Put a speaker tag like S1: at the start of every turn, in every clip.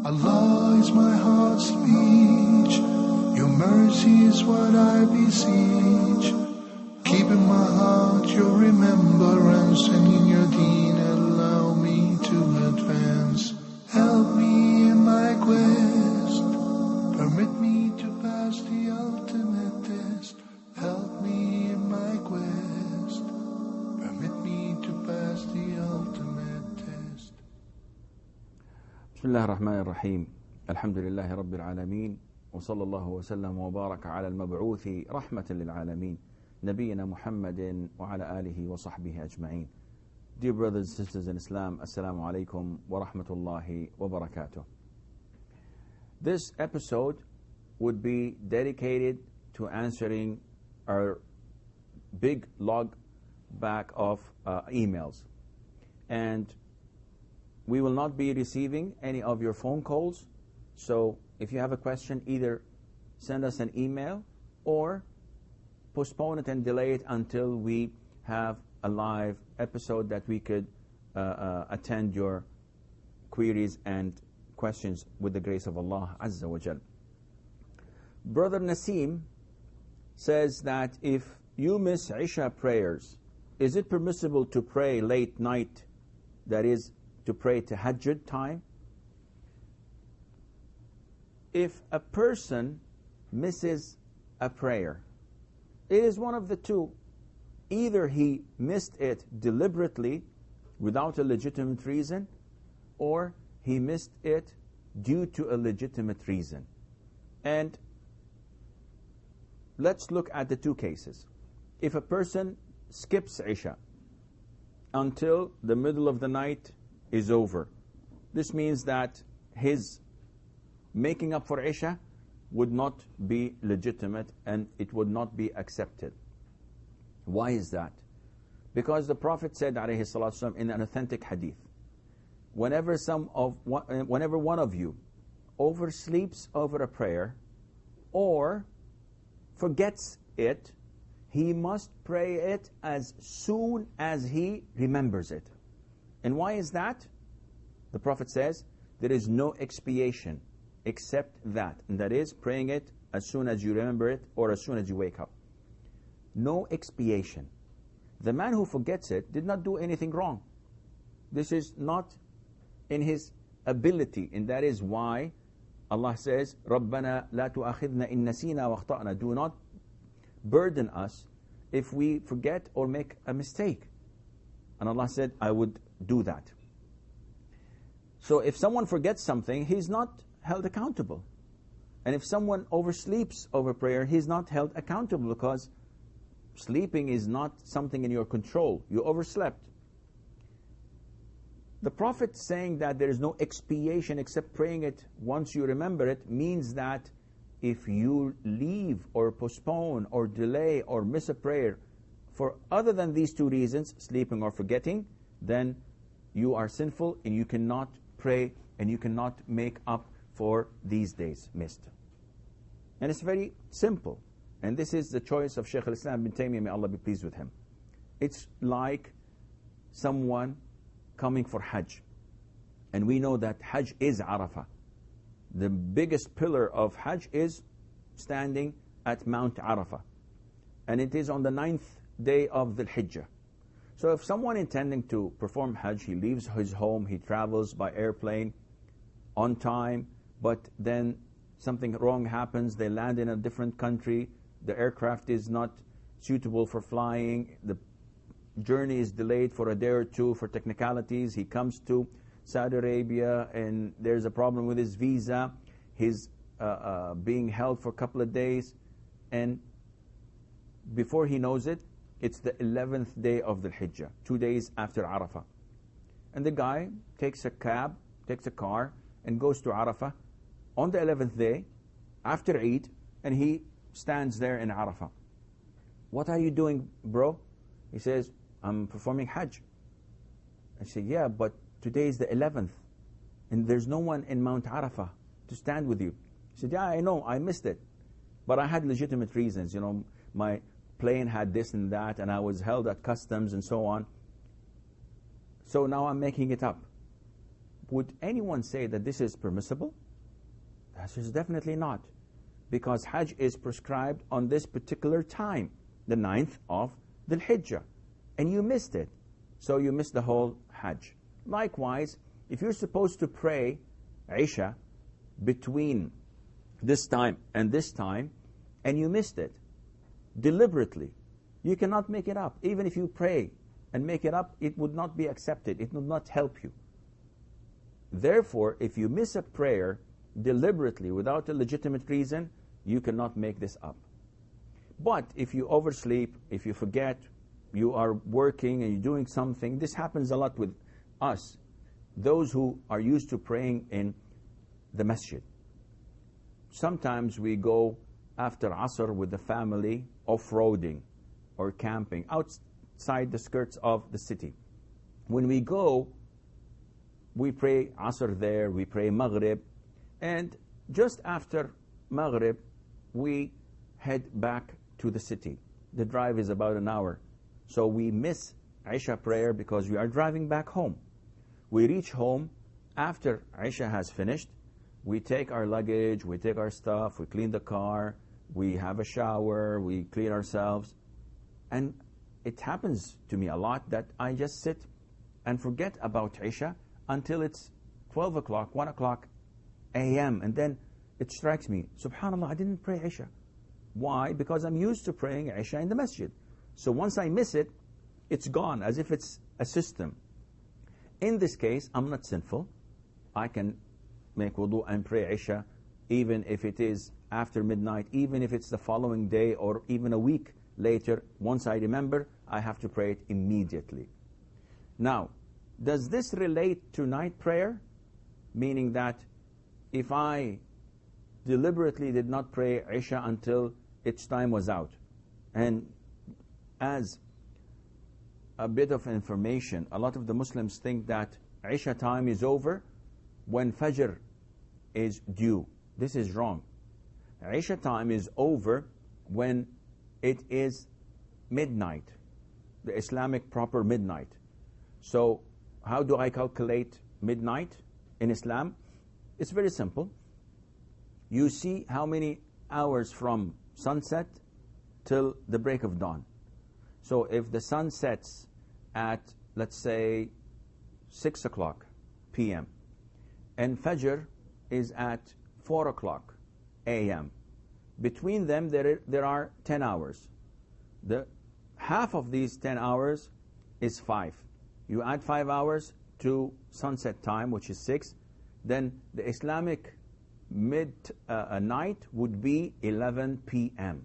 S1: Allah is my heart's speech. Your mercy is what I beseech. Keep in my heart your remembrance, and in your deen allow me to advance. Help me in my quest. Permit me to pass the ultimate test. Help me in my quest. Permit me to pass the ultimate test.
S2: بسم الله الرحمن الرحيم. الحمد لله رب العالمين، وصلى الله وسلم وبارك على المبعوث رحمة للعالمين نبينا محمد وعلى آله وصحبه أجمعين. Dear brothers and sisters in Islam, Assalamu alaikum wa rahmatullahi wa barakatuh. This episode would be dedicated to answering our big log back of emails. And we will not be receiving any of your phone calls. So if you have a question, either send us an email or postpone it and delay it until we have a live episode that we could attend your queries and questions with the grace of Allah Azza wa Jal. Brother Naseem says that if you miss Isha prayers, is it permissible to pray late night, that is, to pray tahajjud time? If a person misses a prayer, it is one of the two. Either he missed it deliberately without a legitimate reason, or he missed it due to a legitimate reason. And let's look at the two cases. If a person skips Isha until the middle of the night is over, this means that his making up for Isha would not be legitimate and it would not be accepted. Why is that? Because the Prophet said alayhi salatu wasalam, in an authentic hadith, whenever one of you oversleeps over a prayer or forgets it, he must pray it as soon as he remembers it. And why is that? The Prophet says there is no expiation except that, and that is praying it as soon as you remember it or as soon as you wake up. No expiation. The man who forgets it did not do anything wrong. This is not in his ability, and that is why Allah says, رَبَّنَا لَا تُؤَخِذْنَا إِن نَسِينَا وَأَخْطَأْنَا. Do not burden us if we forget or make a mistake. And Allah said, I would do that. So if someone forgets something, he's not held accountable. And if someone oversleeps over prayer, he's not held accountable, because sleeping is not something in your control. You overslept. The Prophet saying that there is no expiation except praying it once you remember it means that if you leave or postpone or delay or miss a prayer for other than these two reasons, sleeping or forgetting, then you are sinful and you cannot pray and you cannot make up for these days missed. And it's very simple. And this is the choice of Sheikh al-Islam bin Taymiyyah, may Allah be pleased with him. It's like someone coming for Hajj. And we know that Hajj is Arafah. The biggest pillar of Hajj is standing at Mount Arafah. And it is on the 9th day of the Hijjah. So if someone intending to perform Hajj, he leaves his home, he travels by airplane on time, but then something wrong happens, they land in a different country, the aircraft is not suitable for flying, the journey is delayed for a day or two for technicalities, he comes to Saudi Arabia and there's a problem with his visa, he's being held for a couple of days, and before he knows it, it's the 11th day of the Hijjah, 2 days after Arafah. And the guy takes a cab, takes a car, and goes to Arafah on the 11th day, after Eid, and he stands there in Arafah. What are you doing, bro? He says, I'm performing Hajj. I said, yeah, but today is the 11th, and there's no one in Mount Arafah to stand with you. He said, yeah, I know, I missed it. But I had legitimate reasons, you know, my plane had this and that, and I was held at customs and so on. So now I'm making it up. would anyone say that this is permissible? The answer is definitely not, because Hajj is prescribed on this particular time, the 9th of Dhul Hijjah, and you missed it, so you missed the whole Hajj. Likewise, if you're supposed to pray Isha between this time and this time, and you missed it deliberately, you cannot make it up. Even if you pray and make it up, it would not be accepted. It would not help you. Therefore, if you miss a prayer deliberately without a legitimate reason, you cannot make this up. But if you oversleep, if you forget, you are working and you're doing something, this happens a lot with us, those who are used to praying in the masjid. Sometimes we go after Asr with the family off-roading or camping outside the skirts of the city. When we go, we pray Asr there, we pray Maghrib, and just after Maghrib, we head back to the city. The drive is about an hour. So we miss Isha prayer because we are driving back home. We reach home after Isha has finished. We take our luggage, we take our stuff, we clean the car, we have a shower, we clean ourselves. And it happens to me a lot that I just sit and forget about Isha until it's 12 o'clock, 1 o'clock a.m. And then it strikes me, subhanAllah, I didn't pray Isha. Why? Because I'm used to praying Isha in the masjid. So once I miss it, it's gone, as if it's a system. In this case, I'm not sinful. I can make wudu and pray Isha, even if it is after midnight, even if it's the following day or even a week later. Once I remember, I have to pray it immediately. Now, does this relate to night prayer? Meaning that if I deliberately did not pray Isha until its time was out, and as a bit of information, a lot of the Muslims think that Isha time is over when Fajr is due. This is wrong. Isha time is over when it is midnight, the Islamic proper midnight. So how do I calculate midnight in Islam? It's very simple. You see how many hours from sunset till the break of dawn. So if the sun sets at, let's say, 6 o'clock p.m. and Fajr is at 4 o'clock a.m., between them there are 10 hours. The half of these 10 hours is 5. You add 5 hours to sunset time, which is 6, then the Islamic night would be 11 p.m.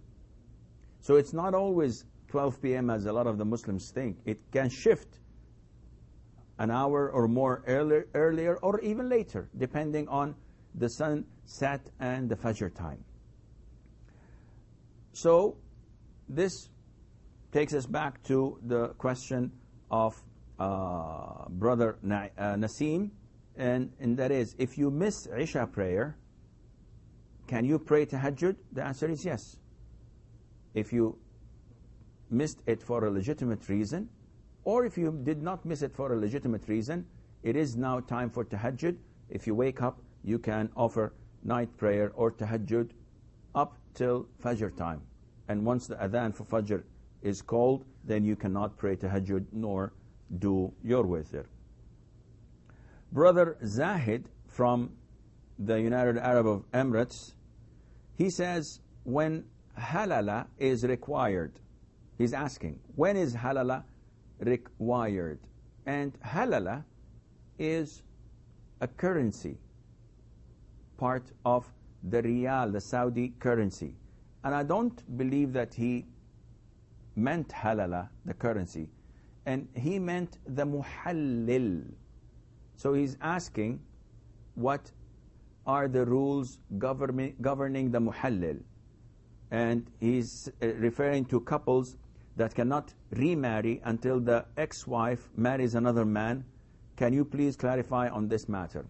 S2: So it's not always 12 p.m. as a lot of the Muslims think. It can shift an hour or more earlier or even later, depending on the sunset and the Fajr time. So this takes us back to the question of Brother Naseem, and that is, if you miss Isha prayer, can you pray Tahajjud? The answer is yes. If you missed it for a legitimate reason, or if you did not miss it for a legitimate reason, it is now time for Tahajjud. If you wake up, you can offer night prayer or Tahajjud up till Fajr time. And once the adhan for Fajr is called, then you cannot pray Tahajjud nor do your witr. Brother Zahid from the United Arab Emirates, he says, when halala is required, he's asking, when is halala required? And halala is a currency, part of the riyal, the Saudi currency. And I don't believe that he meant halala, the currency, and he meant the muhallil. So he's asking, what are the rules governing the muhallil? And he's referring to couples that cannot remarry until the ex-wife marries another man. Can you please clarify on this matter?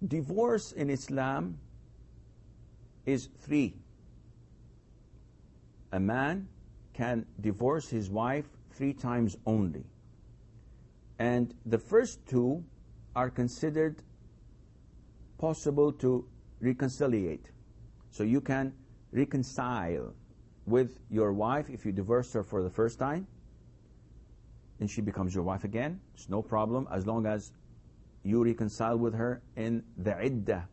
S2: Divorce in Islam is 3. A man can divorce his wife 3 times only. And the first 2 are considered possible to reconciliate. So you can reconcile with your wife if you divorced her for the first time, and she becomes your wife again. It's no problem as long as you reconcile with her in the iddah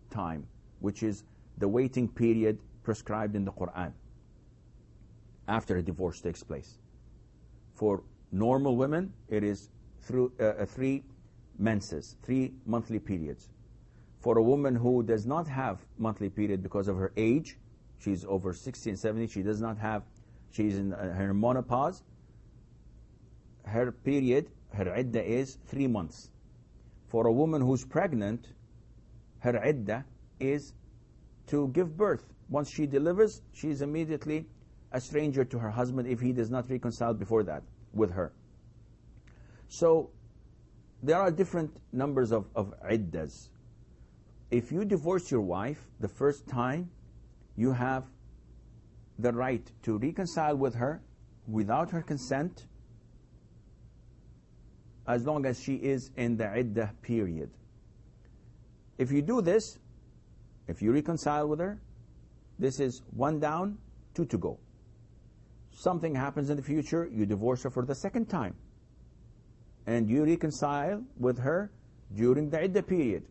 S2: time, which is the waiting period prescribed in the Quran after a divorce takes place. For normal women, it is through 3 menses, 3 monthly periods. For a woman who does not have monthly period because of her age, she's over 60 and 70, she's in her menopause, her period, her iddah is 3 months. For a woman who's pregnant, her iddah is to give birth. Once she delivers, she is immediately a stranger to her husband if he does not reconcile before that with her. So there are different numbers of iddahs. If you divorce your wife the first time, you have the right to reconcile with her without her consent, as long as she is in the iddah period. If you do this, if you reconcile with her, this is 1 down, 2 to go. Something happens in the future, you divorce her for the second time, and you reconcile with her during the iddah period,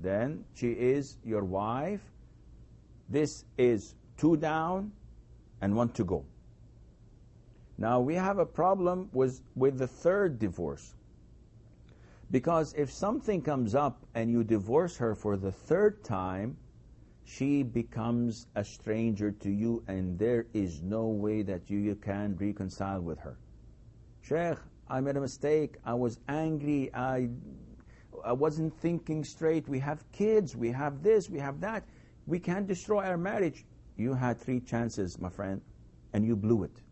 S2: then she is your wife. This is 2 down and 1 to go. Now we have a problem with the third divorce, because if something comes up and you divorce her for the third time, she becomes a stranger to you, and there is no way that you can reconcile with her. Sheikh, I made a mistake, I was angry, I wasn't thinking straight, we have kids, we have this, we have that, we can't destroy our marriage. You had 3 chances, my friend, and you blew it.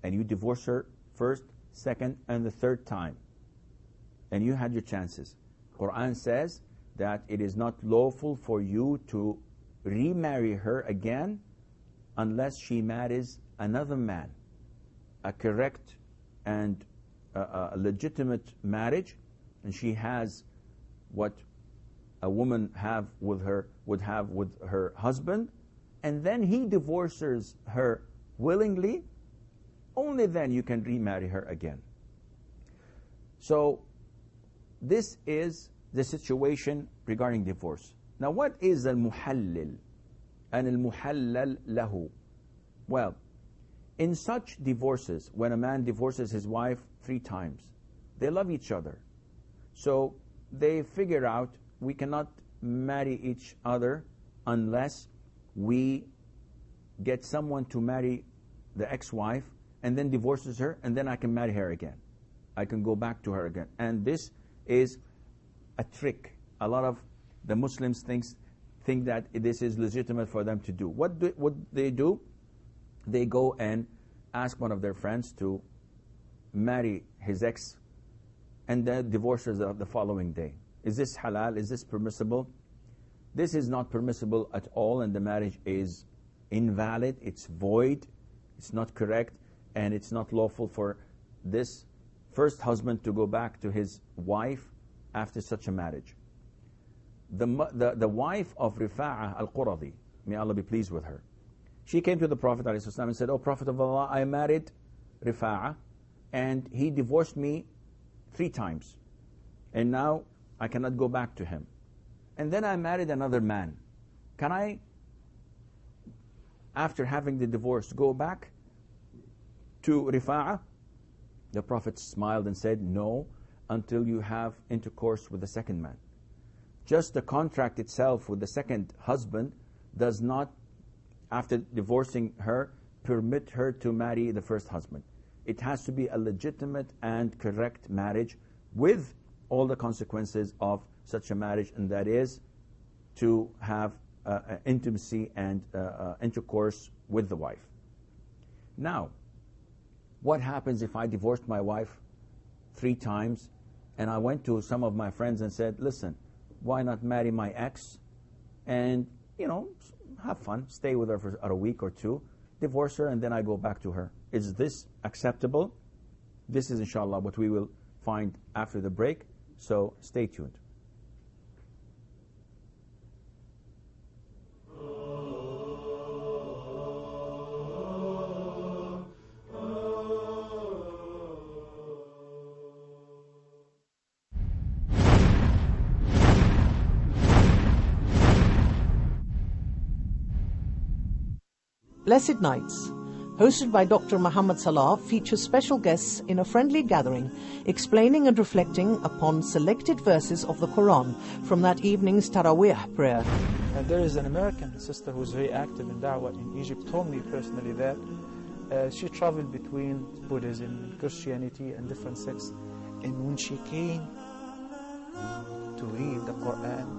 S2: And you divorced her first, second, and the third time. And you had your chances. Quran says that it is not lawful for you to remarry her again unless she marries another man, a correct and a legitimate marriage, and she has what a woman would have with her husband, and then he divorces her willingly. Only then you can remarry her again. So this is the situation regarding divorce. Now what is al-muhallil and al-muhallal lahu? Well, in such divorces, when a man divorces his wife 3 times, they love each other. So they figure out, we cannot marry each other unless we get someone to marry the ex-wife and then divorces her, and then I can marry her again. I can go back to her again. And this is a trick. A lot of the Muslims think that this is legitimate for them to do. What they do? They go and ask one of their friends to marry his ex, and then divorces the following day. Is this halal? Is this permissible? This is not permissible at all, and the marriage is invalid, it's void, it's not correct, and it's not lawful for this first husband to go back to his wife after such a marriage. The wife of Rifa'ah al-Quradi, may Allah be pleased with her, she came to the Prophet ﷺ and said, "Oh Prophet of Allah, I married Rifa'ah and he divorced me 3 times, and now I cannot go back to him. And then I married another man. Can I, after having the divorce, go back to Rifa'ah?" The Prophet smiled and said, "No, until you have intercourse with the second man." Just the contract itself with the second husband does not, after divorcing her, permit her to marry the first husband. It has to be a legitimate and correct marriage with all the consequences of such a marriage, and that is to have intimacy and intercourse with the wife. Now, what happens if I divorced my wife 3 times and I went to some of my friends and said, "Listen, why not marry my ex and, have fun, stay with her for a week or 2, divorce her, and then I go back to her"? Is this acceptable? This is inshallah what we will find after the break. So stay tuned.
S3: Blessed Nights, hosted by Dr. Muhammad Salah, features special guests in a friendly gathering explaining and reflecting upon selected verses of the Quran from that evening's Taraweeh prayer.
S4: And there is an American sister who's very active in Da'wah in Egypt, told me personally that she traveled between Buddhism, Christianity and different sects. And when she came to read the Quran,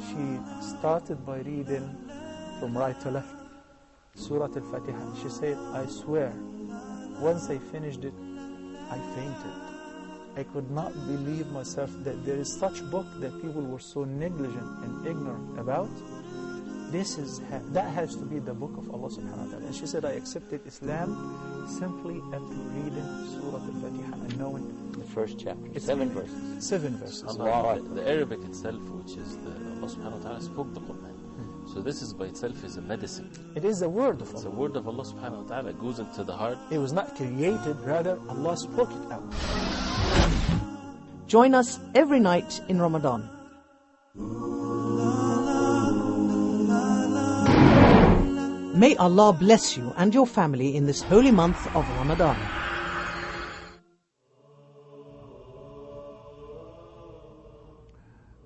S4: she started by reading from right to left, Surah Al-Fatiha. She said, I swear, once I finished it, I fainted. I could not believe myself that there is such book that people were so negligent and ignorant about. That has to be the book of Allah subhanahu wa ta'ala. And she said, I accepted Islam simply after reading Surah Al-Fatiha and knowing
S5: the first chapter.
S4: It's
S5: 7 verses.
S4: 7 verses.
S5: Allah, the Arabic itself, which is Allah subhanahu wa ta'ala spoke the Quran. So this is by itself is a medicine.
S4: It is the word of Allah.
S5: It's the word of Allah subhanahu wa ta'ala. It goes into the heart.
S4: It was not created, rather Allah spoke it out.
S3: Join us every night in Ramadan. May Allah bless you and your family in this holy month of Ramadan.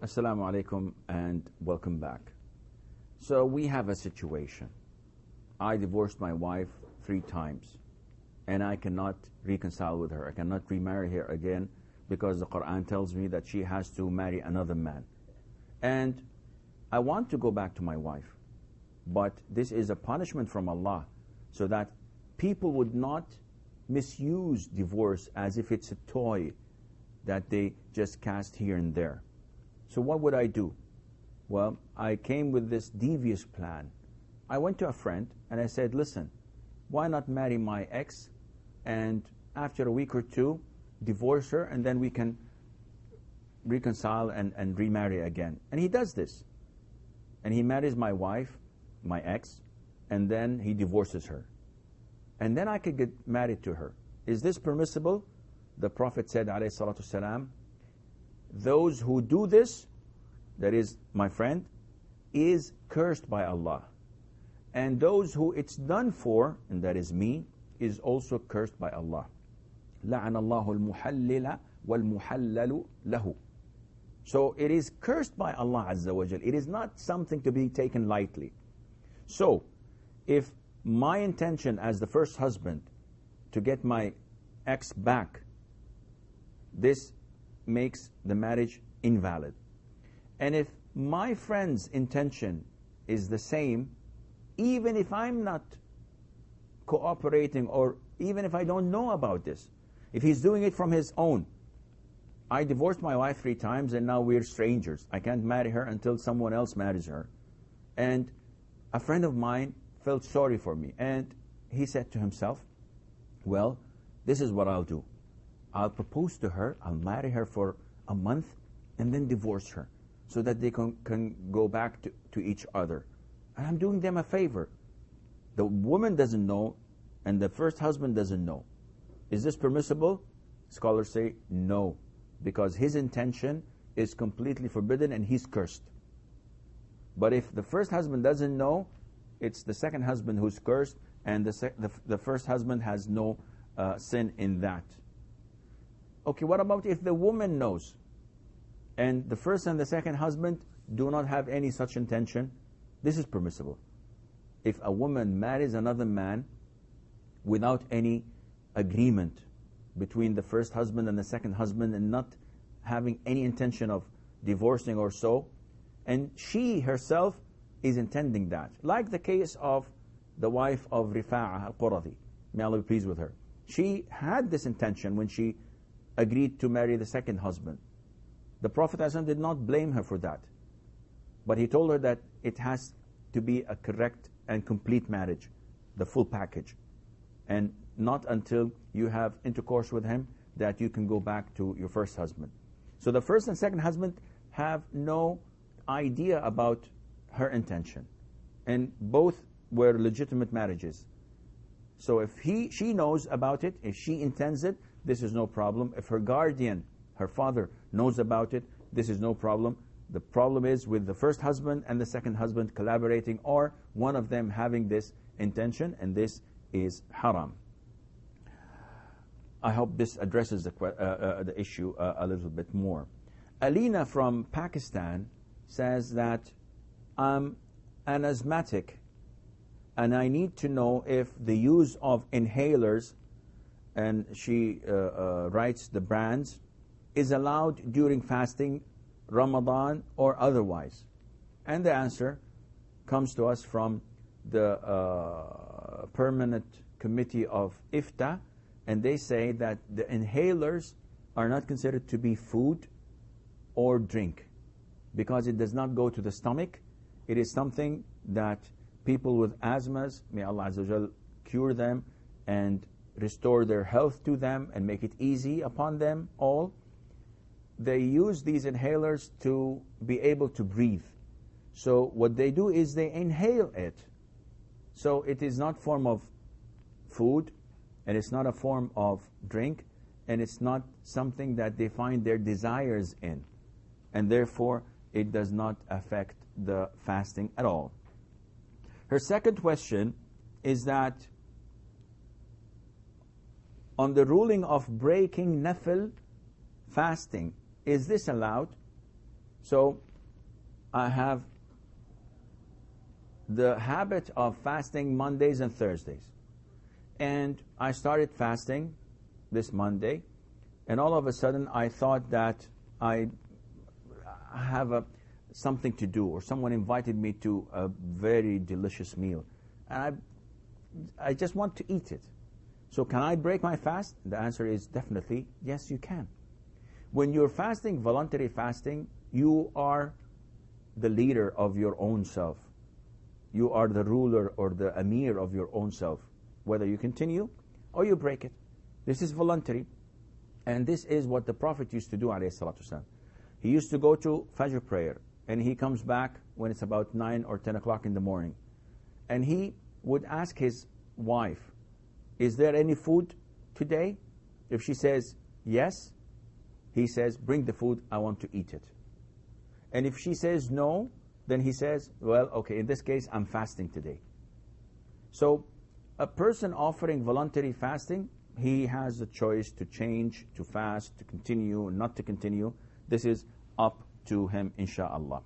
S2: Assalamu alaikum and welcome back. So we have a situation. I divorced my wife 3 times and I cannot reconcile with her. I cannot remarry her again because the Quran tells me that she has to marry another man. And I want to go back to my wife, but this is a punishment from Allah so that people would not misuse divorce as if it's a toy that they just cast here and there. So what would I do? Well, I came with this devious plan. I went to a friend and I said, listen, why not marry my ex and after a week or 2 divorce her and then we can reconcile and remarry again. And he does this. And he marries my wife, my ex, and then he divorces her. And then I could get married to her. Is this permissible? The Prophet said, alayhi salatu salam, those who do this, that is my friend, is cursed by Allah. And those who it's done for, and that is me, is also cursed by Allah. لَعَنَ اللَّهُ الْمُحَلِّلَ وَالْمُحَلَّلُ لَهُ. So it is cursed by Allah Azza wa Jal. It is not something to be taken lightly. So, if my intention as the first husband to get my ex back, this makes the marriage invalid. And if my friend's intention is the same, even if I'm not cooperating or even if I don't know about this, if he's doing it from his own, I divorced my wife 3 times and now we're strangers. I can't marry her until someone else marries her. And a friend of mine felt sorry for me and he said to himself, well, this is what I'll do. I'll propose to her, I'll marry her for a month and then divorce her so that they can go back to each other. And I'm doing them a favor. The woman doesn't know and the first husband doesn't know. Is this permissible? Scholars say no, because his intention is completely forbidden and he's cursed. But if the first husband doesn't know, it's the second husband who's cursed and the first husband has no sin in that. Okay, what about if the woman knows and the first and the second husband do not have any such intention? This is permissible. If a woman marries another man without any agreement between the first husband and the second husband and not having any intention of divorcing or so, and she herself is intending that, like the case of the wife of Rifa'ah al-Quradi, may Allah be pleased with her. She had this intention when she agreed to marry the second husband. The Prophet ﷺ did not blame her for that, but he told her that it has to be a correct and complete marriage, the full package, and not until you have intercourse with him that you can go back to your first husband. So the first and second husband have no idea about her intention. And both were legitimate marriages. So if she knows about it, if she intends it, this is no problem. If her guardian, her father, knows about it, this is no problem. The problem is with the first husband and the second husband collaborating, or one of them having this intention, and this is haram. I hope this addresses the issue a little bit more. Alina from Pakistan says that I'm an asthmatic and I need to know if the use of inhalers, and she writes the brands, is allowed during fasting, Ramadan or otherwise. And the answer comes to us from the Permanent Committee of IFTA, and they say that the inhalers are not considered to be food or drink because it does not go to the stomach. It is something that people with asthmas, may Allah Azza wa Jal cure them and restore their health to them and make it easy upon them all. They use these inhalers to be able to breathe. So what they do is they inhale it. So it is not form of food, and it's not a form of drink, and it's not something that they find their desires in. And therefore, it does not affect the fasting at all. Her second question is that on the ruling of breaking nafil fasting, is this allowed? So I have the habit of fasting Mondays and Thursdays. And I started fasting this Monday, and all of a sudden I thought that I have something to do, or someone invited me to a very delicious meal, and I just want to eat it. So can I break my fast? The answer is definitely yes, you can. When you're fasting, voluntary fasting, you are the leader of your own self. You are the ruler or the emir of your own self, whether you continue or you break it. This is voluntary, and this is what the Prophet used to do, alayhi salatu wasalam. He used to go to Fajr prayer, and he comes back when it's about 9 or 10 o'clock in the morning. And he would ask his wife, is there any food today? If she says yes, he says, bring the food, I want to eat it. And if she says no, then he says, well, okay, in this case, I'm fasting today. So a person offering voluntary fasting, he has the choice to change, to fast, to continue, not to continue. This is up to him, insha'Allah.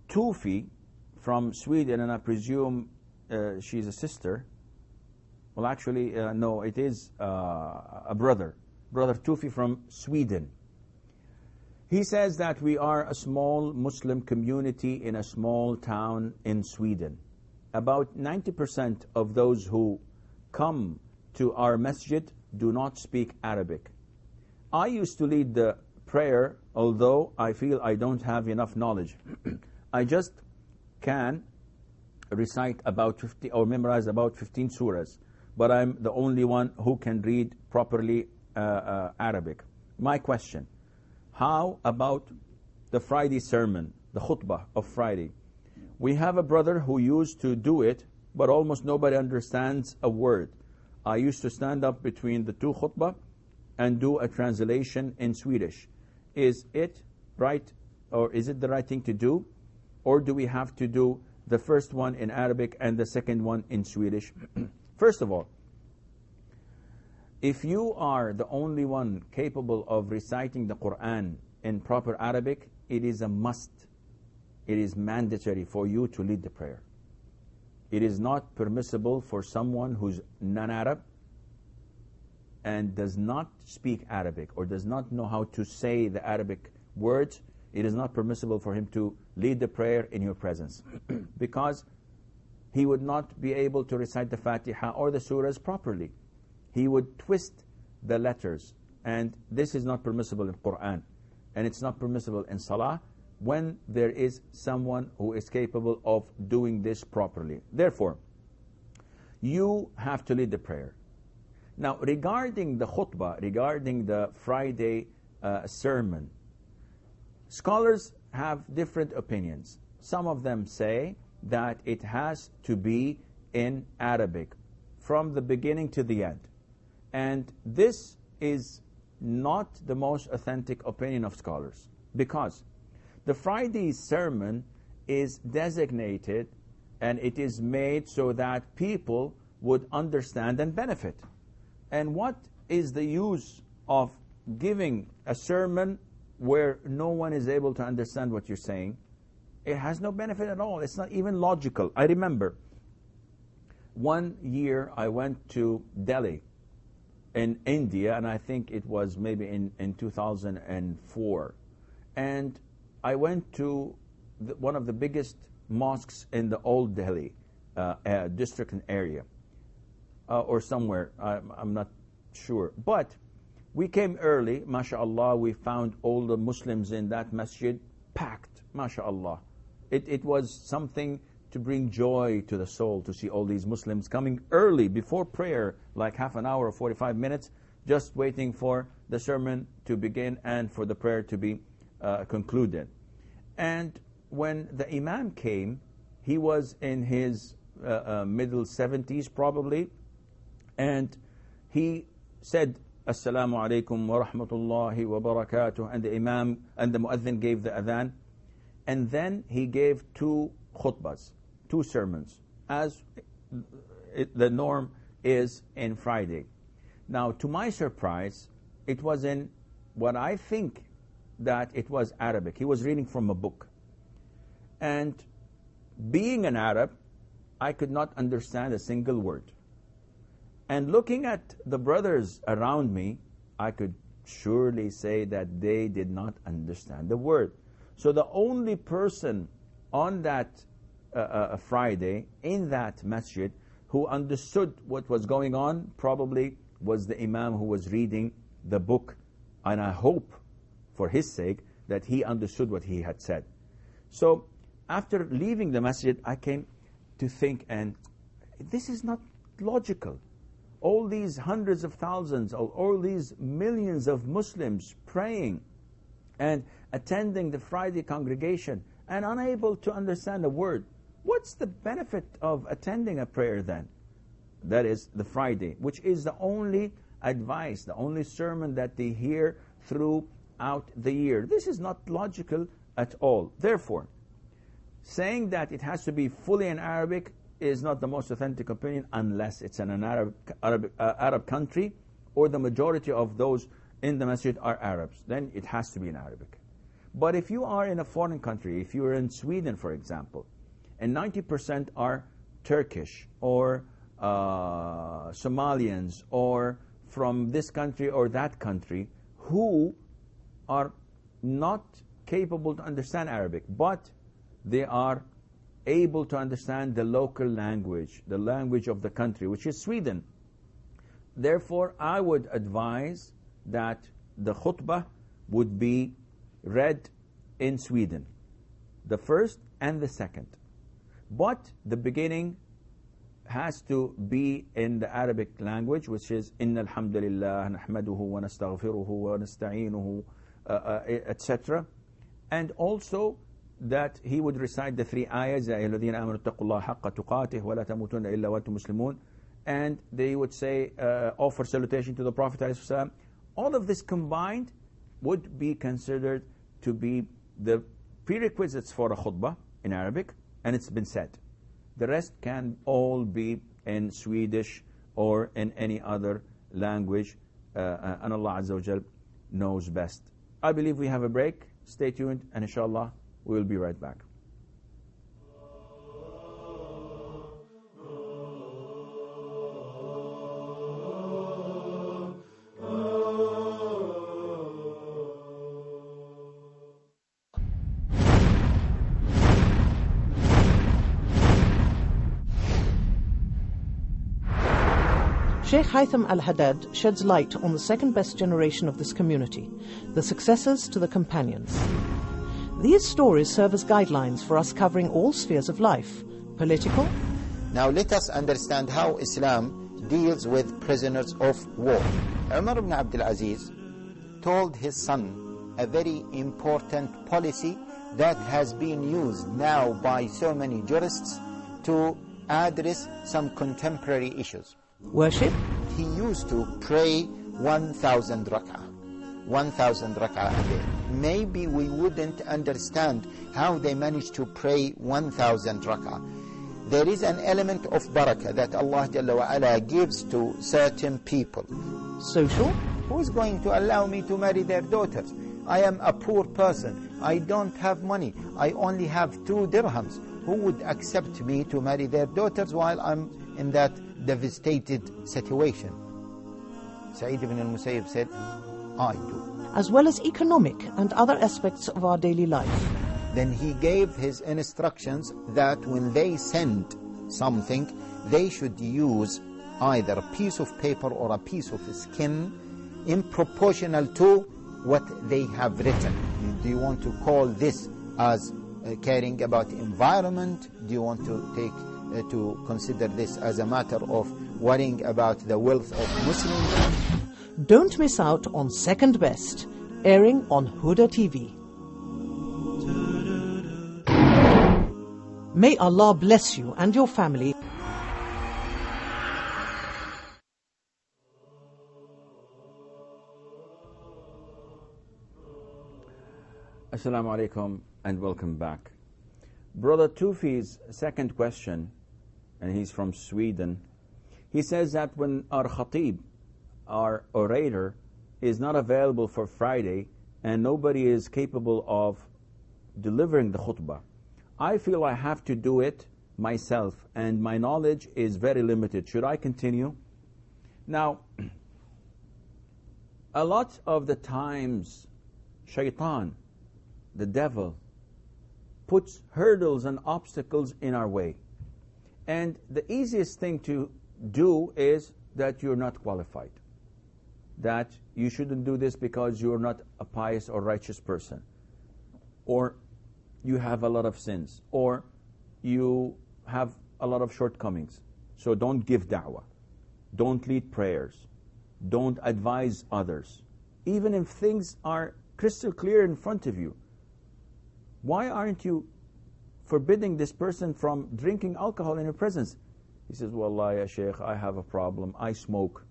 S2: Tufi from Sweden, and I presume she's a sister. Well, actually, no, it is a brother. Brother Tufi from Sweden. He says that we are a small Muslim community in a small town in Sweden. About 90% of those who come to our masjid do not speak Arabic. I used to lead the prayer, although I feel I don't have enough knowledge. I just can recite about 50 or memorize about 15 surahs, but I'm the only one who can read properly Arabic. My question, how about the Friday sermon, the khutbah of Friday? We have a brother who used to do it, but almost nobody understands a word. I used to stand up between the two khutbah and do a translation in Swedish. Is it right, or is it the right thing to do? Or do we have to do the first one in Arabic and the second one in Swedish? First of all, if you are the only one capable of reciting the Quran in proper Arabic, it is a must. It is mandatory for you to lead the prayer. It is not permissible for someone who's non-Arab and does not speak Arabic or does not know how to say the Arabic words. It is not permissible for him to lead the prayer in your presence because he would not be able to recite the Fatiha or the surahs properly. He would twist the letters, and this is not permissible in Quran, and it's not permissible in Salah when there is someone who is capable of doing this properly. Therefore, you have to lead the prayer. Now, regarding the khutbah, regarding the Friday sermon, scholars have different opinions. Some of them say that it has to be in Arabic from the beginning to the end. And this is not the most authentic opinion of scholars, because the Friday sermon is designated and it is made so that people would understand and benefit. And what is the use of giving a sermon where no one is able to understand what you're saying? It has no benefit at all. It's not even logical. I remember one year I went to Delhi in India, and I think it was maybe in 2004. And I went to one of the biggest mosques in the old Delhi district and area, or somewhere, I'm not sure. But we came early, mashallah. We found all the Muslims in that masjid packed, mashallah. It was something to bring joy to the soul to see all these Muslims coming early before prayer, like half an hour or 45 minutes, just waiting for the sermon to begin and for the prayer to be concluded. And when the Imam came, he was in his middle 70s probably, and he said, Assalamu alaikum wa rahmatullahi wa barakatuh, and the Imam and the Mu'adhin gave the adhan, and then he gave two khutbahs, two sermons, as the norm is in Friday. Now, to my surprise, it was in what I think that it was Arabic. He was reading from a book. And being an Arab, I could not understand a single word. And looking at the brothers around me, I could surely say that they did not understand the word. So the only person on that Friday in that masjid who understood what was going on probably was the Imam who was reading the book. And I hope, for his sake, that he understood what he had said. So after leaving the masjid, I came to think, and this is not logical. All these hundreds of thousands, all these millions of Muslims praying and attending the Friday congregation and unable to understand a word. What's the benefit of attending a prayer then? That is the Friday, which is the only advice, the only sermon that they hear throughout the year. This is not logical at all. Therefore, saying that it has to be fully in Arabic is not the most authentic opinion unless it's in an Arab country, or the majority of those in the masjid are Arabs. Then it has to be in Arabic. But if you are in a foreign country, if you are in Sweden, for example, and 90% are Turkish or Somalians or from this country or that country, who are not capable to understand Arabic, but they are able to understand the local language, the language of the country, which is Sweden. Therefore, I would advise that the khutbah would be read in Sweden, the first and the second. But the beginning has to be in the Arabic language, which is Inna alhamdulillah nahmaduhu wa nastaghfiruhu wa nasta'inuhu, etc. And also that he would recite the three ayahs, Ya ayyuhalladhina amanu ittaqullaha haqqa tuqatih wa la tamutunna illa wa antum muslimun, and they would say, offer salutation to the Prophet ﷺ. All of this combined would be considered to be the prerequisites for a khutbah in Arabic, and it's been said. The rest can all be in Swedish or in any other language, and Allah Azza wa Jal knows best. I believe we have a break. Stay tuned, and inshallah we will be right back.
S3: Sheikh Haitham al-Haddad sheds light on the second best generation of this community, the successors to the companions. These stories serve as guidelines for us covering all spheres of life, political.
S6: Now let us understand how Islam deals with prisoners of war. Umar ibn Abdul Aziz told his son a very important policy that has been used now by so many jurists to address some contemporary issues.
S3: Worship?
S6: He used to pray 1,000 rak'ah. 1,000 rak'ah a day. Maybe we wouldn't understand how they managed to pray 1,000 rak'ah. There is an element of barakah that Allah Jalla wa Ala gives to certain people.
S3: Social?
S6: Who is going to allow me to marry their daughters? I am a poor person. I don't have money. I only have 2 dirhams. Who would accept me to marry their daughters while I'm in that devastated situation? Sa'id ibn al-Musayyib said, I do.
S3: As well as economic and other aspects of our daily life.
S6: Then he gave his instructions that when they send something, they should use either a piece of paper or a piece of skin in proportional to what they have written. Do you want to call this as caring about the environment? Do you want to take to consider this as a matter of worrying about the wealth of Muslims?
S3: Don't miss out on Second Best, airing on Huda TV. May Allah bless you and your family.
S2: Assalamu alaikum and welcome back. Brother Tufi's second question, and he's from Sweden. He says that when our khatib, our orator, is not available for Friday and nobody is capable of delivering the khutbah, I feel I have to do it myself and my knowledge is very limited. Should I continue? Now, a lot of the times, shaitan, the devil, puts hurdles and obstacles in our way. And the easiest thing to do is that you're not qualified. That you shouldn't do this because you're not a pious or righteous person. Or you have a lot of sins. Or you have a lot of shortcomings. So don't give da'wah. Don't lead prayers. Don't advise others. Even if things are crystal clear in front of you. Why aren't you forbidding this person from drinking alcohol in your presence? He says, Wallahi, ya Sheikh, I have a problem. I smoke,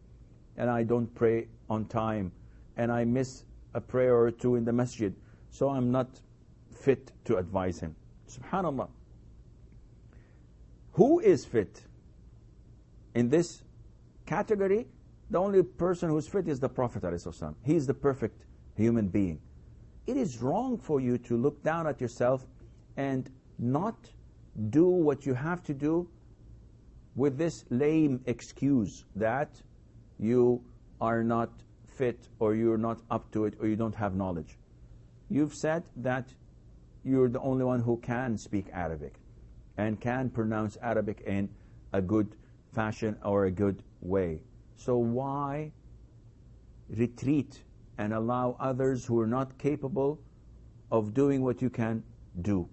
S2: and I don't pray on time, and I miss a prayer or two in the masjid, so I'm not fit to advise him. Subhanallah. Who is fit? In this category, the only person who's fit is the Prophet ﷺ. He is the perfect human being. It is wrong for you to look down at yourself and not do what you have to do with this lame excuse that you are not fit or you're not up to it or you don't have knowledge. You've said that you're the only one who can speak Arabic and can pronounce Arabic in a good fashion or a good way. So why retreat and allow others who are not capable of doing what you can do?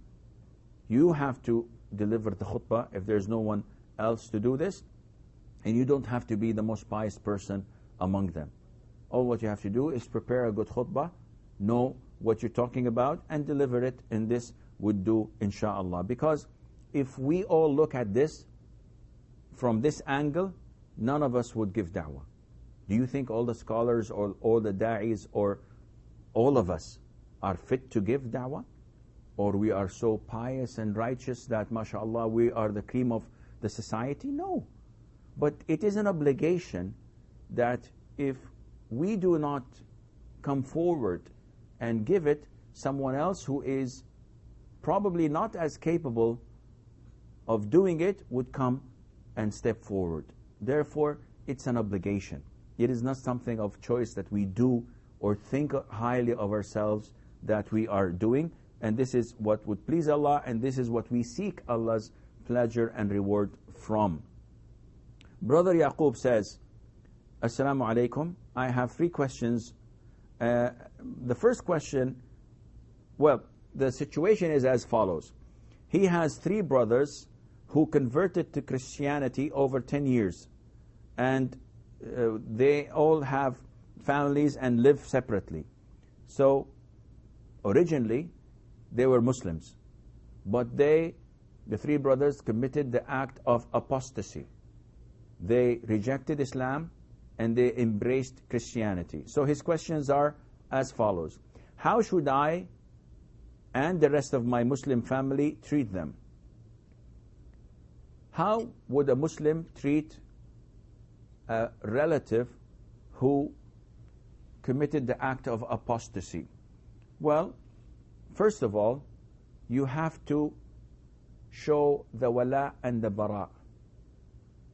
S2: You have to deliver the khutbah if there's no one else to do this, and you don't have to be the most pious person among them. All what you have to do is prepare a good khutbah, know what you're talking about, and deliver it, and this would do, insha'Allah. Because if we all look at this from this angle, none of us would give da'wah. Do you think all the scholars or all the da'is or all of us are fit to give da'wah? Or we are so pious and righteous that, mashallah, we are the cream of the society? No. But it is an obligation that if we do not come forward and give it, someone else who is probably not as capable of doing it would come and step forward. Therefore, it's an obligation. It is not something of choice that we do or think highly of ourselves that we are doing. And this is what would please Allah, and this is what we seek Allah's pleasure and reward from. Brother Yaqub says, Assalamu alaikum. I have 3 questions. The first question, well, the situation is as follows. He has 3 brothers who converted to Christianity over 10 years. and they all have families and live separately. So originally they were Muslims, but the three brothers committed the act of apostasy. They rejected Islam and they embraced Christianity. So his questions are as follows: how should I and the rest of my Muslim family treat them? How would a Muslim treat a relative who committed the act of apostasy? Well, first of all, you have to show the wala and the bara.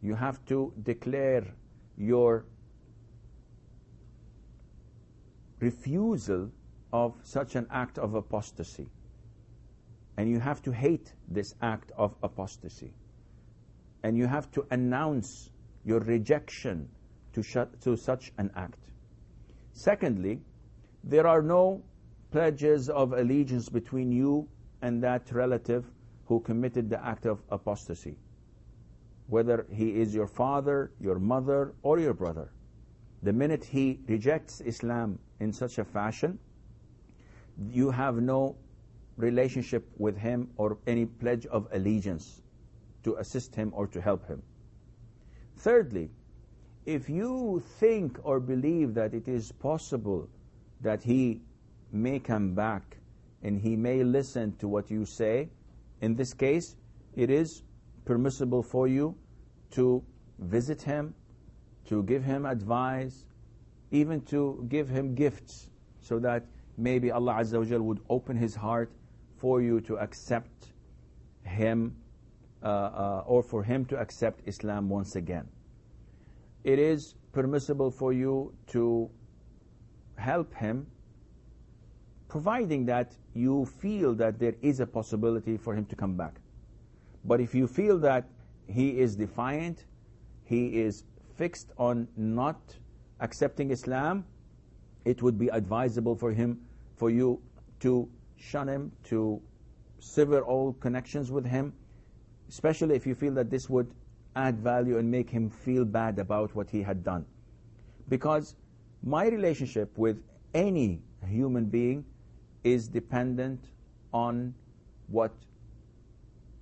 S2: You have to declare your refusal of such an act of apostasy. And you have to hate this act of apostasy. And you have to announce your rejection to such an act. Secondly, there are no pledges of allegiance between you and that relative who committed the act of apostasy, whether he is your father, your mother, or your brother. The minute he rejects Islam in such a fashion, you have no relationship with him or any pledge of allegiance to assist him or to help him. Thirdly, if you think or believe that it is possible that he may come back and he may listen to what you say, in this case, it is permissible for you to visit him, to give him advice, even to give him gifts, so that maybe Allah Azza wa Jal would open his heart for you to accept him, or for him to accept Islam once again. It is permissible for you to help him, providing that you feel that there is a possibility for him to come back. But if you feel that he is defiant, he is fixed on not accepting Islam, it would be advisable for you to shun him, to sever all connections with him, especially if you feel that this would add value and make him feel bad about what he had done. Because my relationship with any human being is dependent on what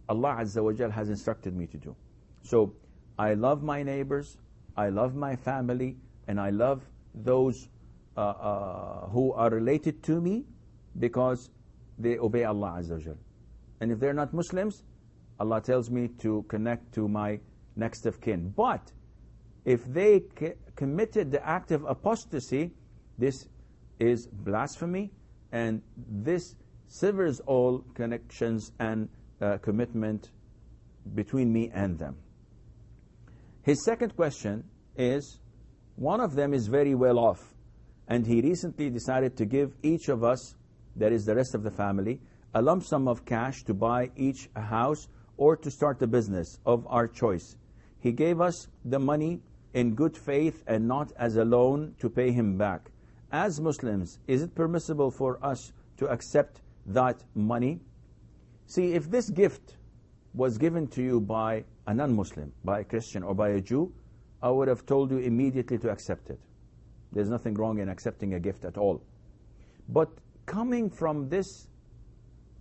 S2: Allah Azza wa Jal has instructed me to do. So I love my neighbors, I love my family, and I love those who are related to me because they obey Allah Azza wa Jal. And if they're not Muslims, Allah tells me to connect to my next of kin. But if they committed the act of apostasy, this is blasphemy, and this severs all connections and commitment between me and them. His second question is, one of them is very well off, and he recently decided to give each of us, that is the rest of the family, a lump sum of cash to buy each a house or to start a business of our choice. He gave us the money in good faith and not as a loan to pay him back. As Muslims, is it permissible for us to accept that money? See, if this gift was given to you by a non-Muslim, by a Christian or by a Jew, I would have told you immediately to accept it. There's nothing wrong in accepting a gift at all. But coming from this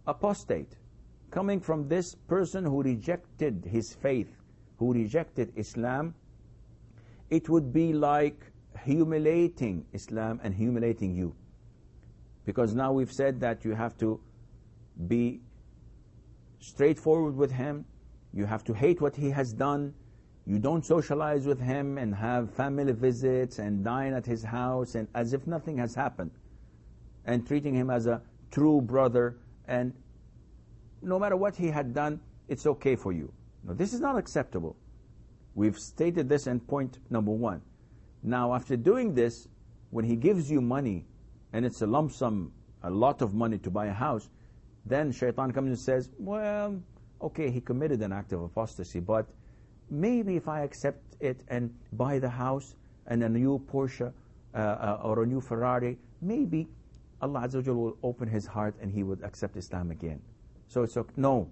S2: apostate, coming from this person who rejected his faith, who rejected Islam, it would be like humiliating Islam and humiliating you. Because now we've said that you have to be straightforward with him, you have to hate what he has done, you don't socialize with him and have family visits and dine at his house and as if nothing has happened, and treating him as a true brother, and no matter what he had done, it's okay for you. No, this is not acceptable. We've stated this in point number 1. Now, after doing this, when he gives you money, and it's a lump sum, a lot of money to buy a house, then shaitan comes and says, well, okay, he committed an act of apostasy, but maybe if I accept it and buy the house and a new Porsche or a new Ferrari, maybe Allah Azza wa Jalla will open his heart and he would accept Islam again. So it's okay. No.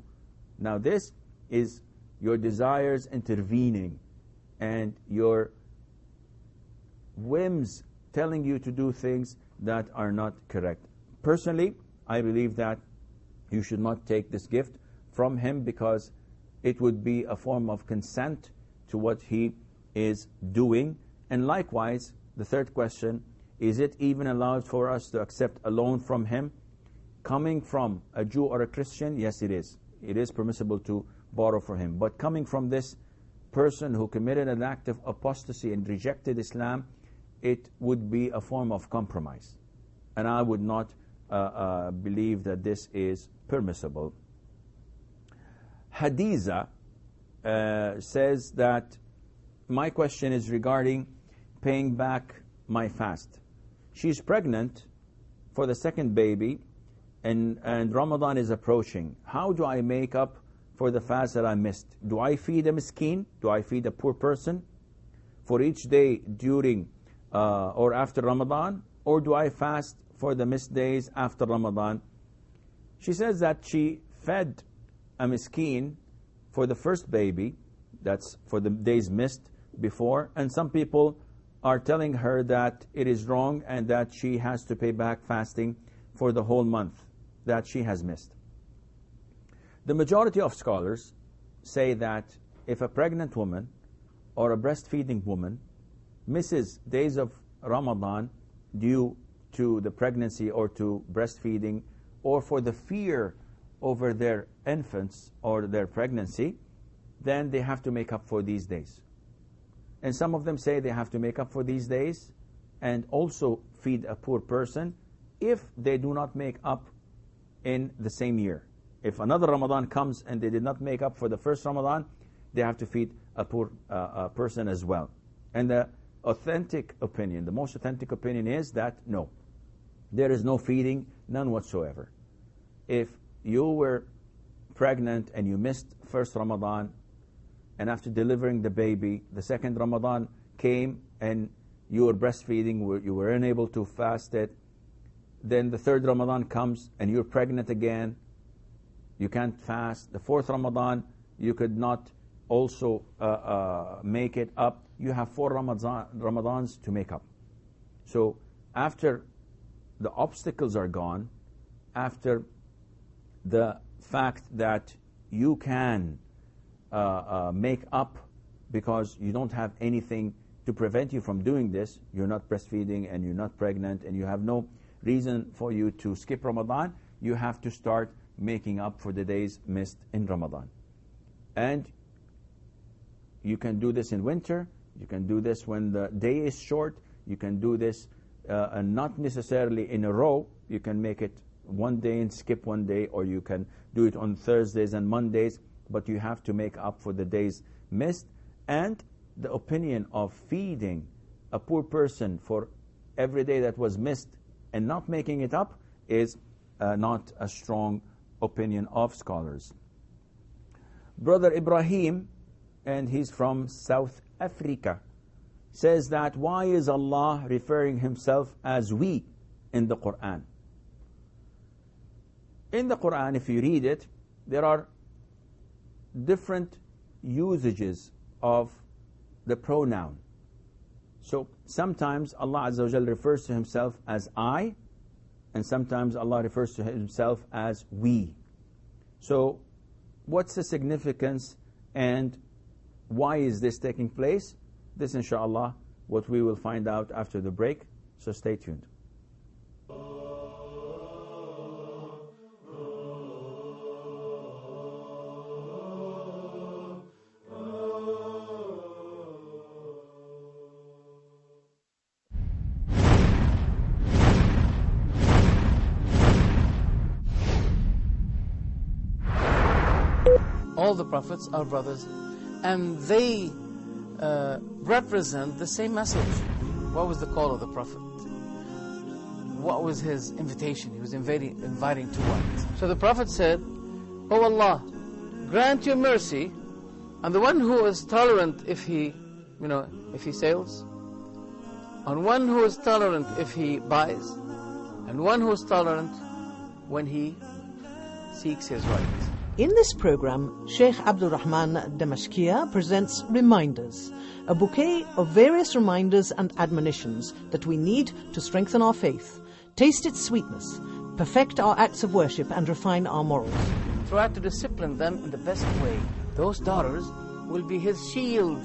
S2: Now this is your desires intervening and your whims telling you to do things that are not correct. Personally, I believe that you should not take this gift from him, because it would be a form of consent to what he is doing. And likewise, the third question, is it even allowed for us to accept a loan from him? Coming from a Jew or a Christian, yes, it is. It is permissible to borrow from him. But coming from this person who committed an act of apostasy and rejected Islam, it would be a form of compromise. And I would not believe that this is permissible. Hadiza says that my question is regarding paying back my fast. She's pregnant for the second baby, and Ramadan is approaching. How do I make up for the fast that I missed? Do I feed a miskin? Do I feed a poor person for each day during or after Ramadan? Or do I fast for the missed days after Ramadan? She says that she fed a miskin for the first baby, that's for the days missed before, and some people are telling her that it is wrong and that she has to pay back fasting for the whole month that she has missed. The majority of scholars say that if a pregnant woman or a breastfeeding woman misses days of Ramadan due to the pregnancy or to breastfeeding, or for the fear over their infants or their pregnancy, then they have to make up for these days. And some of them say they have to make up for these days and also feed a poor person if they do not make up in the same year. If another Ramadan comes and they did not make up for the first Ramadan, they have to feed a poor person as well. And the authentic opinion, the most authentic opinion is that no, there is no feeding, none whatsoever. If you were pregnant and you missed first Ramadan, and after delivering the baby, the second Ramadan came and you were breastfeeding, you were unable to fast it, then the third Ramadan comes and you're pregnant again, you can't fast. The fourth Ramadan, you could not also make it up. You have 4 Ramadans to make up. So after the obstacles are gone, after the fact that you can make up because you don't have anything to prevent you from doing this, you're not breastfeeding and you're not pregnant and you have no reason for you to skip Ramadan, you have to start making up for the days missed in Ramadan. And you can do this in winter, you can do this when the day is short, you can do this and not necessarily in a row. You can make it one day and skip one day, or you can do it on Thursdays and Mondays, but you have to make up for the days missed. And the opinion of feeding a poor person for every day that was missed and not making it up is not a strong opinion of scholars. Brother Ibrahim, and he's from South Africa, says that why is Allah referring himself as we in the Quran? In the Quran, if you read it, there are different usages of the pronoun. So sometimes Allah Azza wa Jal refers to himself as I, and sometimes Allah refers to himself as we. So what's the significance and why is this taking place? This, inshallah, what we will find out after the break, so stay tuned.
S7: All the prophets are brothers, and they represent the same message. What was the call of the prophet? What was his invitation? He was inviting to what? So the prophet said, "Oh Allah, grant your mercy on the one who is tolerant if he sails, on one who is tolerant if he buys, and one who is tolerant when he seeks his rights."
S3: In this program, Sheikh Abdul Rahman Damashkiya presents Reminders, a bouquet of various reminders and admonitions that we need to strengthen our faith, taste its sweetness, perfect our acts of worship and refine our morals.
S7: Try to discipline them in the best way. Those daughters will be his shield.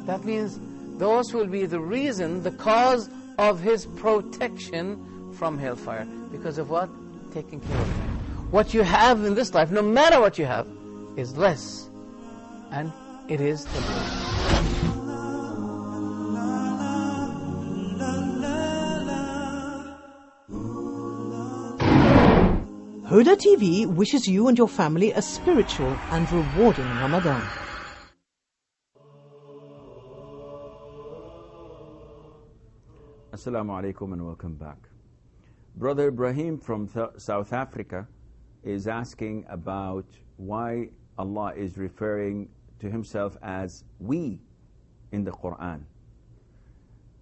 S7: That means those will be the reason, the cause of his protection from hellfire. Because of what? Taking care of them. What you have in this life, no matter what you have, is less. And it is temporary.
S3: Huda TV wishes you and your family a spiritual and rewarding Ramadan.
S2: Assalamu alaikum and welcome back. Brother Ibrahim from South Africa is asking about why Allah is referring to himself as we in the Quran.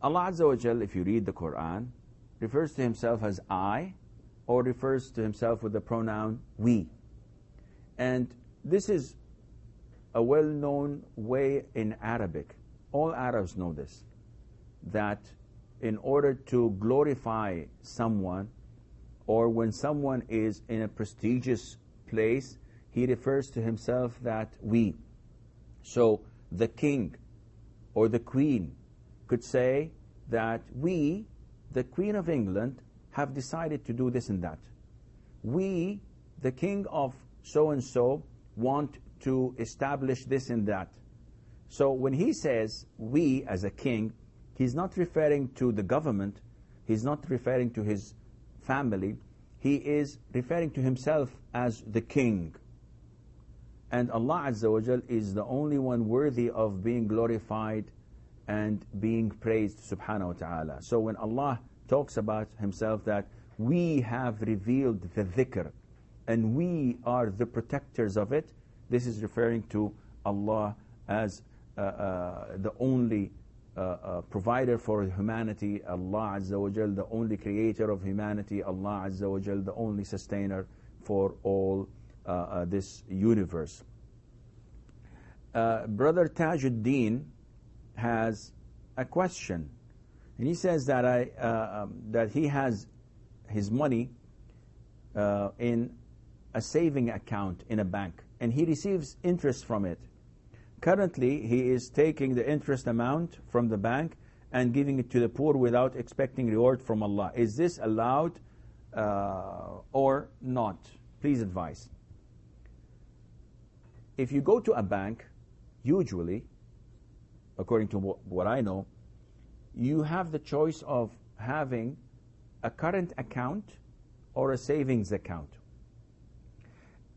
S2: Allah Azza wa Jal, if you read the Quran, refers to himself as I, or refers to himself with the pronoun we. And this is a well-known way in Arabic. All Arabs know this, that in order to glorify someone, or when someone is in a prestigious place, he refers to himself that we. So the king or the queen could say that we, the Queen of England, have decided to do this and that. We, the king of so-and-so, want to establish this and that. So when he says we as a king, he's not referring to the government, he's not referring to his family, he is referring to himself as the king. And Allah Azza wa Jal is the only one worthy of being glorified and being praised, subhanahu wa ta'ala. So when Allah talks about himself that we have revealed the dhikr and we are the protectors of it, this is referring to Allah as the only provider for humanity, Allah Azza wa Jal, the only creator of humanity, Allah Azza wa Jal, the only sustainer for all this universe. Brother Tajuddin has a question. And he says that that he has his money in a saving account in a bank, and he receives interest from it. Currently, he is taking the interest amount from the bank and giving it to the poor without expecting reward from Allah. Is this allowed or not? Please advise. If you go to a bank, usually, according to what I know, you have the choice of having a current account or a savings account.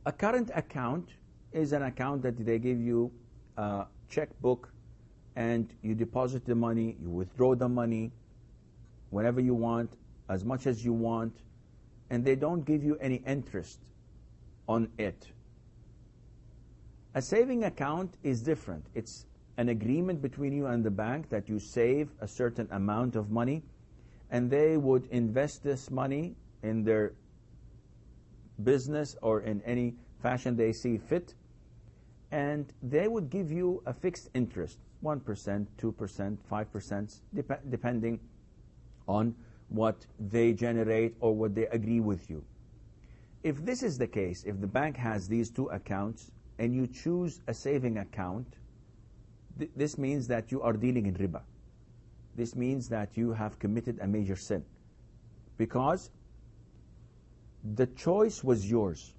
S2: A current account is an account that they give you a checkbook and you deposit the money, you withdraw the money whenever you want, as much as you want, and they don't give you any interest on it. A saving account is different. It's an agreement between you and the bank that you save a certain amount of money, and they would invest this money in their business or in any fashion they see fit, and they would give you a fixed interest, 1%, 2%, 5%, depending on what they generate or what they agree with you. If this is the case, if the bank has these two accounts and you choose a saving account, this means that you are dealing in riba. This means that you have committed a major sin, because the choice was yours.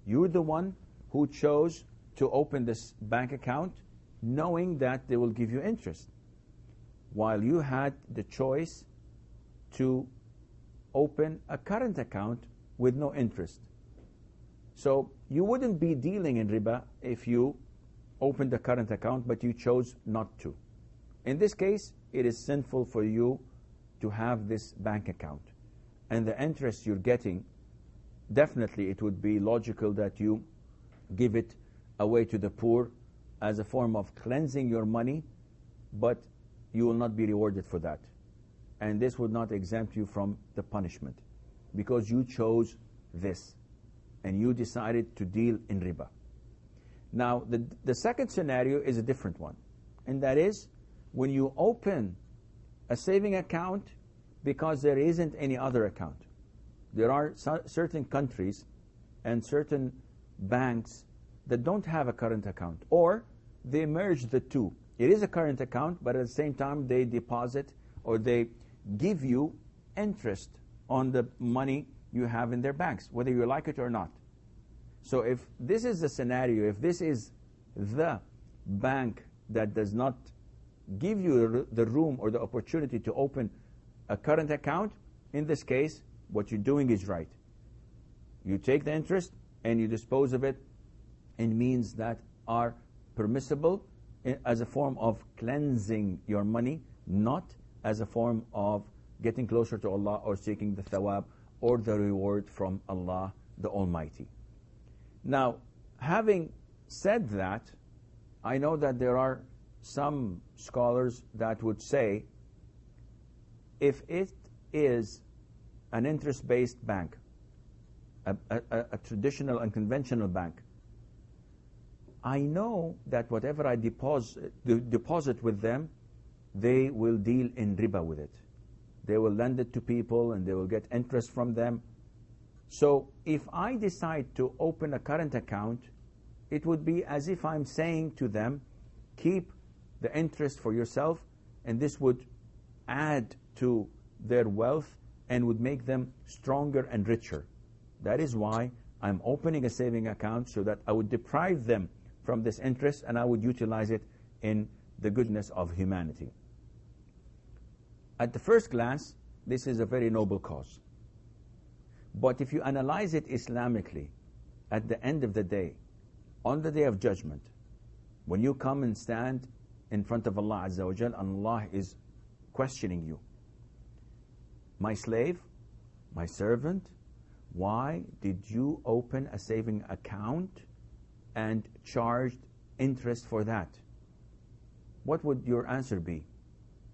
S2: You're the one who chose to open this bank account knowing that they will give you interest, while you had the choice to open a current account with no interest. So you wouldn't be dealing in riba if you opened a current account, but you chose not to. In this case, it is sinful for you to have this bank account. And the interest you're getting, definitely it would be logical that you give it away to the poor as a form of cleansing your money, but you will not be rewarded for that. And this would not exempt you from the punishment, because you chose this. and you decided to deal in riba. Now, the second scenario is a different one, and that is when you open a saving account because there isn't any other account. There are certain countries and certain banks that don't have a current account, or they merge the two. It is a current account, but at the same time they deposit or they give you interest on the money you have in their banks, whether you like it or not. So if this is the scenario, if this is the bank that does not give you the room or the opportunity to open a current account, in this case, what you're doing is right. You take the interest and you dispose of it in means that are permissible as a form of cleansing your money, not as a form of getting closer to Allah or seeking the thawab or the reward from Allah the Almighty. Now, having said that, I know that there are some scholars that would say if it is an interest-based bank, a traditional and conventional bank, I know that whatever I deposit with them, they will deal in riba with it. They will lend it to people and they will get interest from them. So if I decide to open a current account, it would be as if I'm saying to them, keep the interest for yourself, and this would add to their wealth and would make them stronger and richer. That is why I'm opening a saving account, so that I would deprive them from this interest and I would utilize it in the goodness of humanity. At the first glance, this is a very noble cause. But if you analyze it Islamically, at the end of the day, on the day of judgment, when you come and stand in front of Allah Azza wa Jal, and Allah is questioning you, my slave, my servant, why did you open a saving account and charged interest for that? What would your answer be?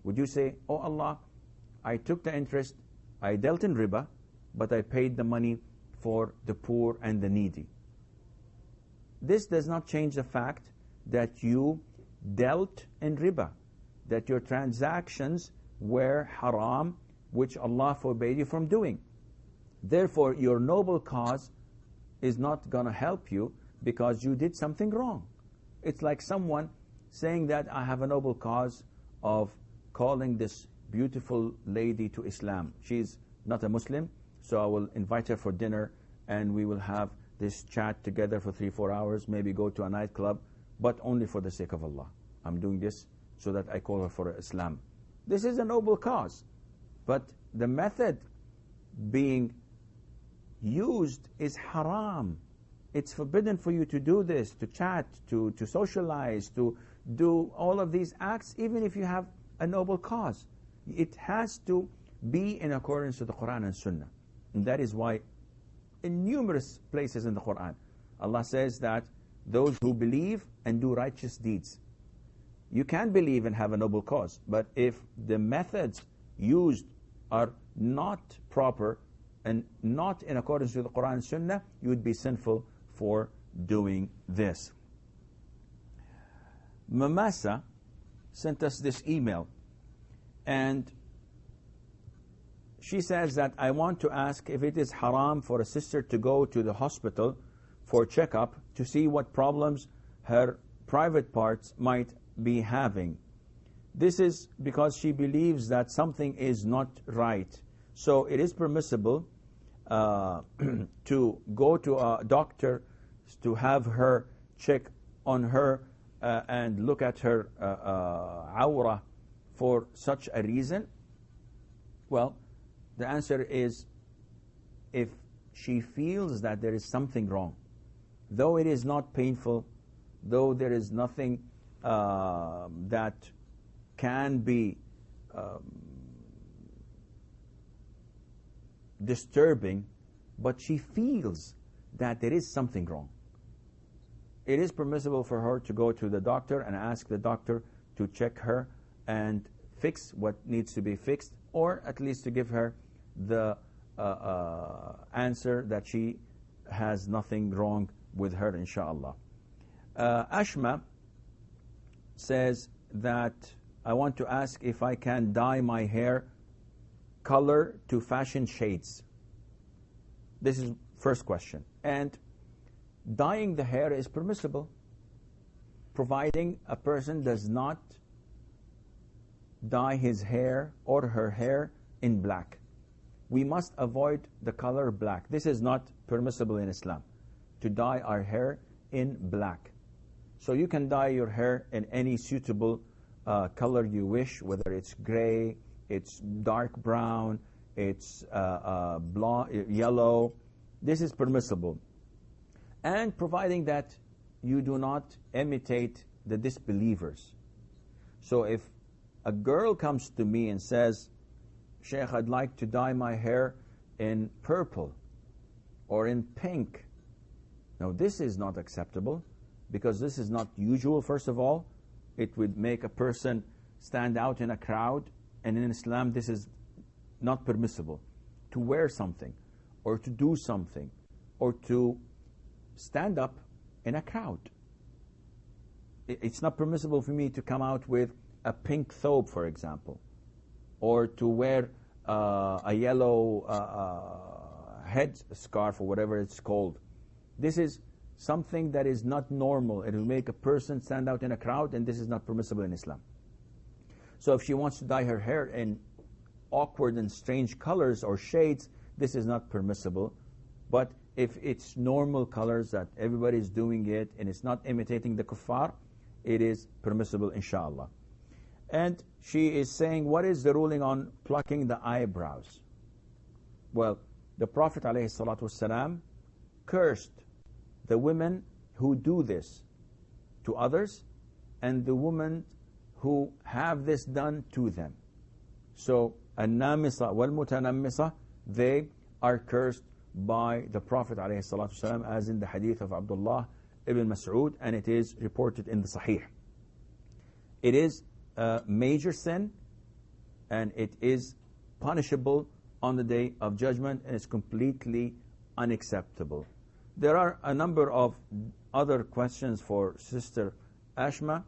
S2: Would you say, oh Allah, I took the interest, I dealt in riba, but I paid the money for the poor and the needy? This does not change the fact that you dealt in riba, that your transactions were haram, which Allah forbade you from doing. Therefore, your noble cause is not going to help you because you did something wrong. It's like someone saying that I have a noble cause of calling this beautiful lady to Islam. She's not a Muslim, so I will invite her for dinner and we will have this chat together for 3-4 hours, maybe go to a nightclub, but only for the sake of Allah. I'm doing this so that I call her for Islam. This is a noble cause, but the method being used is haram. It's forbidden for you to do this, to chat, to socialize, to do all of these acts, even if you have a noble cause. It has to be in accordance with the Quran and Sunnah. And that is why in numerous places in the Quran, Allah says that those who believe and do righteous deeds. You can believe and have a noble cause, but if the methods used are not proper and not in accordance with the Quran and Sunnah, you would be sinful for doing this. Mamasa sent us this email, and she says that I want to ask if it is haram for a sister to go to the hospital for checkup to see what problems her private parts might be having. This is because she believes that something is not right. So it is permissible to go to a doctor to have her check on her and look at her awra for such a reason? Well, the answer is, if she feels that there is something wrong, though it is not painful, though there is nothing that can be disturbing, but she feels that there is something wrong, it is permissible for her to go to the doctor and ask the doctor to check her and fix what needs to be fixed, or at least to give her the answer that she has nothing wrong with her, inshallah. Ashma says that I want to ask if I can dye my hair color to fashion shades. This is first question. And dyeing the hair is permissible, providing a person does not dye his hair or her hair in black. We must avoid the color black. This is not permissible in Islam, to dye our hair in black. So you can dye your hair in any suitable color you wish, whether it's gray, it's dark brown, it's blonde, yellow. This is permissible. And providing that you do not imitate the disbelievers. So if a girl comes to me and says, Sheikh, I'd like to dye my hair in purple or in pink. Now this is not acceptable, because this is not usual, first of all. It would make a person stand out in a crowd, and in Islam this is not permissible. To wear something, or to do something, or to stand up in a crowd. It's not permissible for me to come out with a pink thobe, for example, or to wear a yellow head scarf, or whatever it's called. This is something that is not normal. It will make a person stand out in a crowd, and this is not permissible in Islam. So if she wants to dye her hair in awkward and strange colors or shades, this is not permissible. But if it's normal colors that everybody is doing it, and it's not imitating the kuffar, it is permissible, inshallah. And she is saying, what is the ruling on plucking the eyebrows? Well, the Prophet ﷺ cursed the women who do this to others, and the women who have this done to them. So, an-namisa wal-mutanammisa, they are cursed by the Prophet ﷺ, as in the hadith of Abdullah ibn Mas'ud, and it is reported in the Sahih. It is a major sin, and it is punishable on the Day of Judgment, and it's completely unacceptable. There are a number of other questions for Sister Ashma,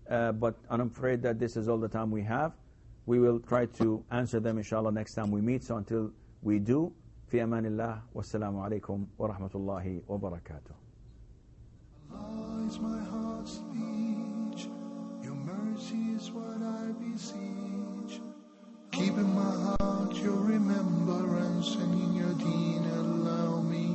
S2: but I'm afraid that this is all the time we have. We will try to answer them, inshallah, next time we meet. So until we do, fi amanillah, wassalamu alaikum wa rahmatullahi wa barakatuh.
S1: Allah is my heart's speech, your mercy is what I beseech. Keep in my heart your remembrance, and in your deen allow me